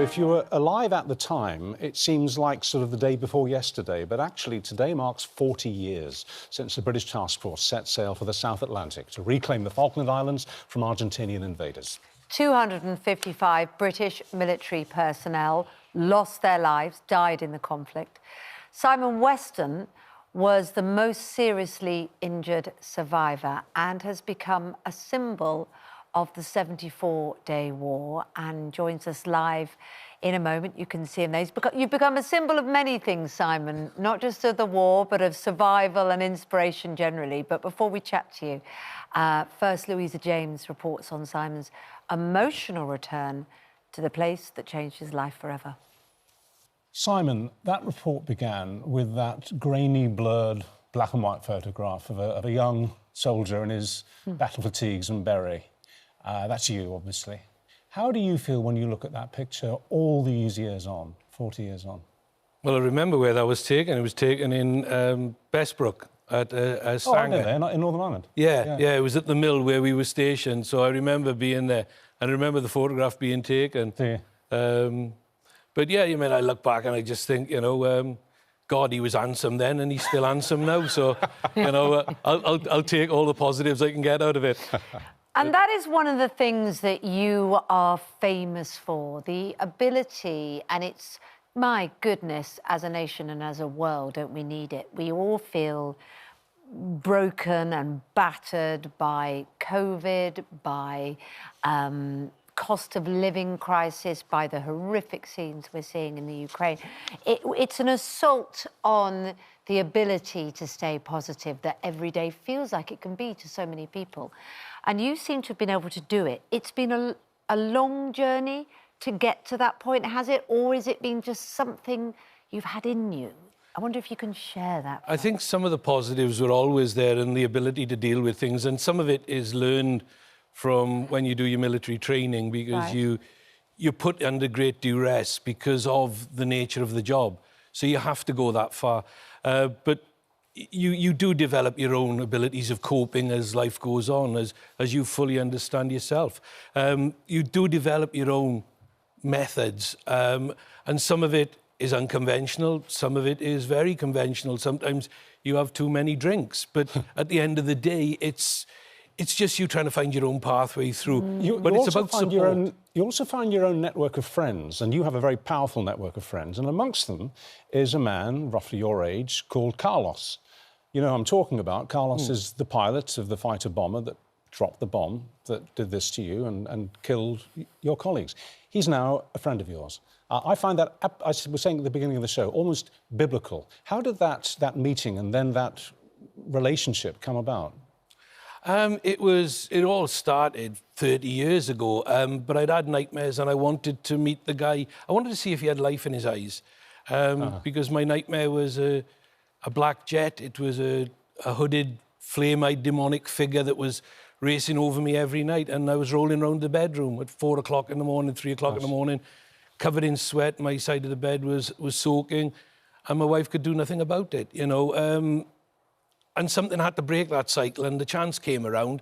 if you were alive at the time, it seems like sort of the day before yesterday, but actually today marks 40 years since the British task force set sail for the South Atlantic to reclaim the Falkland Islands from Argentinian invaders. 255 British military personnel lost their lives, died in the conflict. Simon Weston was the most seriously injured survivor and has become a symbol of the 74-day war and joins us live in a moment. You can see him there. You've become a symbol of many things, Simon, not just of the war, but of survival and inspiration generally. But before we chat to you, first, Louisa James reports on Simon's emotional return to the place that changed his life forever. Simon, that report began with that grainy, blurred black and white photograph of a young soldier in his battle fatigues and beret. That's you, obviously. How do you feel when you look at that picture all these years on, 40 years on? Well, I remember where that was taken. It was taken in Bestbrook at Sanger. Oh, I know there, not in Northern Ireland. Yeah, it was at the mill where we were stationed, so I remember being there. And I remember the photograph being taken. Yeah. But yeah, you mean, I look back and I just think, you know, God, he was handsome then and he's still handsome now. So, you know, I'll take all the positives I can get out of it. And that is one of the things that you are famous for, the ability, and it's, my goodness, as a nation and as a world, don't we need it? We all feel broken and battered by COVID, by cost of living crisis, by the horrific scenes we're seeing in the Ukraine. It's an assault on the ability to stay positive that every day feels like it can be to so many people. And you seem to have been able to do it. It's been a long journey to get to that point, has it? Or has it been just something you've had in you? I wonder if you can share that. I think some of the positives were always there and the ability to deal with things. And some of it is learned from when you do your military training, because you're put under great duress because of the nature of the job. So you have to go that far. But you do develop your own abilities of coping as life goes on, as you fully understand yourself. You do develop your own methods, and some of it is unconventional, some of it is very conventional. Sometimes you have too many drinks, but at the end of the day, it's just you trying to find your own pathway through. But it's about support. You also find your own network of friends, and you have a very powerful network of friends, and amongst them is a man, roughly your age, called Carlos. You know who I'm talking about. Carlos is the pilot of the fighter bomber that dropped the bomb that did this to you and killed your colleagues. He's now a friend of yours. I find that, I was saying at the beginning of the show, almost biblical. How did that meeting and then that relationship come about? It all started 30 years ago, but I'd had nightmares and I wanted to meet the guy. I wanted to see if he had life in his eyes, because my nightmare was a black jet. It was a hooded, flame-eyed, demonic figure that was racing over me every night, and I was rolling around the bedroom at 4 o'clock in the morning, 3 o'clock in the morning, covered in sweat. My side of the bed was soaking, and my wife could do nothing about it, you know. And something had to break that cycle, and the chance came around.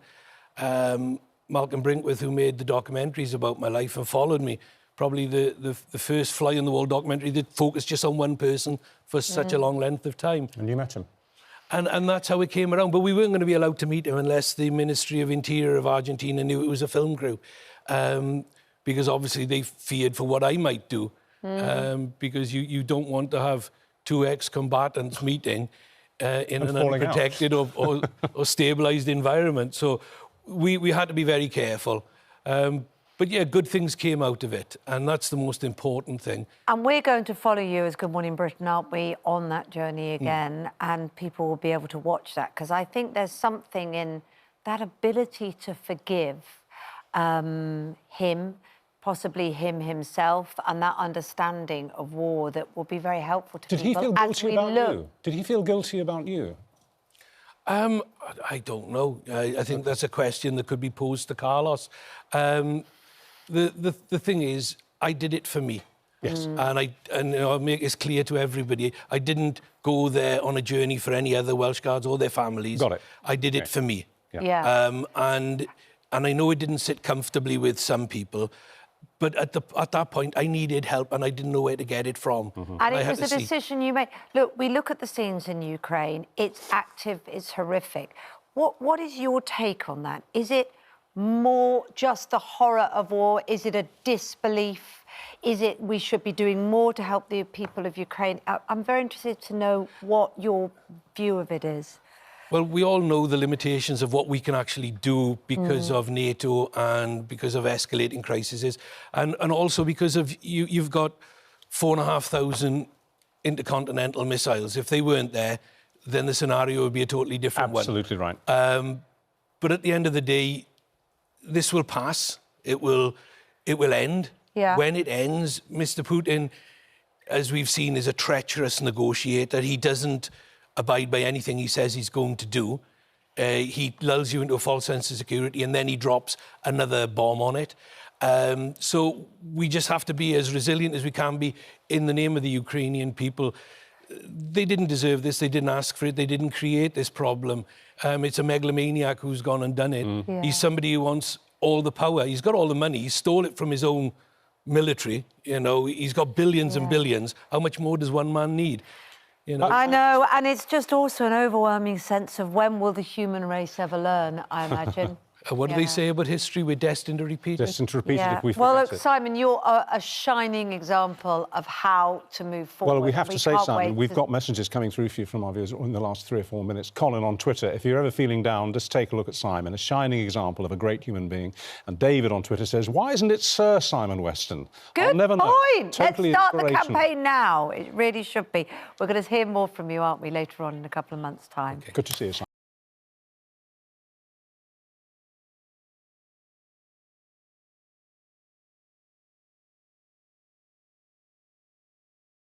Malcolm Brinkworth, who made the documentaries about my life and followed me, probably the first fly-on-the-wall documentary that focused just on one person for such a long length of time. And you met him. And that's how it came around. But we weren't going to be allowed to meet him unless the Ministry of Interior of Argentina knew it was a film crew. Because obviously they feared for what I might do. Because you don't want to have two ex-combatants meeting in an unprotected or stabilised environment. So we had to be very careful. But yeah, good things came out of it, and that's the most important thing. And we're going to follow you as Good Morning Britain, aren't we, on that journey again, and people will be able to watch that, because I think there's something in that ability to forgive him, possibly him himself, and that understanding of war that will be very helpful to people. Did he feel guilty about you? Did he feel guilty about you? I don't know. I think that's a question that could be posed to Carlos. The thing is, I did it for me. Yes. And you know, I'll make this clear to everybody. I didn't go there on a journey for any other Welsh Guards or their families. Got it. I did it for me. Yeah. And I know it didn't sit comfortably with some people, But at that point, I needed help and I didn't know where to get it from. And it was a decision you made. Look, we look at the scenes in Ukraine. It's active, it's horrific. What is your take on that? Is it more just the horror of war? Is it a disbelief? Is it we should be doing more to help the people of Ukraine? I'm very interested to know what your view of it is. Well, we all know the limitations of what we can actually do because of NATO and because of escalating crises, and also because of you've got 4,500 intercontinental missiles. If they weren't there, then the scenario would be a totally different one. Absolutely right. But at the end of the day, this will pass. It will end. Yeah. When it ends, Mr. Putin, as we've seen, is a treacherous negotiator. He doesn't abide by anything he says he's going to do. He lulls you into a false sense of security and then he drops another bomb on it. So we just have to be as resilient as we can be in the name of the Ukrainian people. They didn't deserve this. They didn't ask for it. They didn't create this problem. It's a megalomaniac who's gone and done it. Yeah. He's somebody who wants all the power. He's got all the money. He stole it from his own military. You know, he's got billions and billions. How much more does one man need? You know? I know, and it's just also an overwhelming sense of when will the human race ever learn, I imagine. What do they say about history? We're destined to repeat it. Destined to repeat it if we forget well, look, it. Simon, you're a shining example of how to move forward. Well, we have to say, can't Simon, wait we've to- got messages coming through for you from our viewers in the last 3 or 4 minutes. Colin on Twitter, if you're ever feeling down, just take a look at Simon, a shining example of a great human being. And David on Twitter says, why isn't it Sir Simon Weston? Good I'll never know. point. Totally Let's start the inspirational. campaign now. It really should be. We're going to hear more from you, aren't we, later on in a couple of months' time. Good to see you, Simon.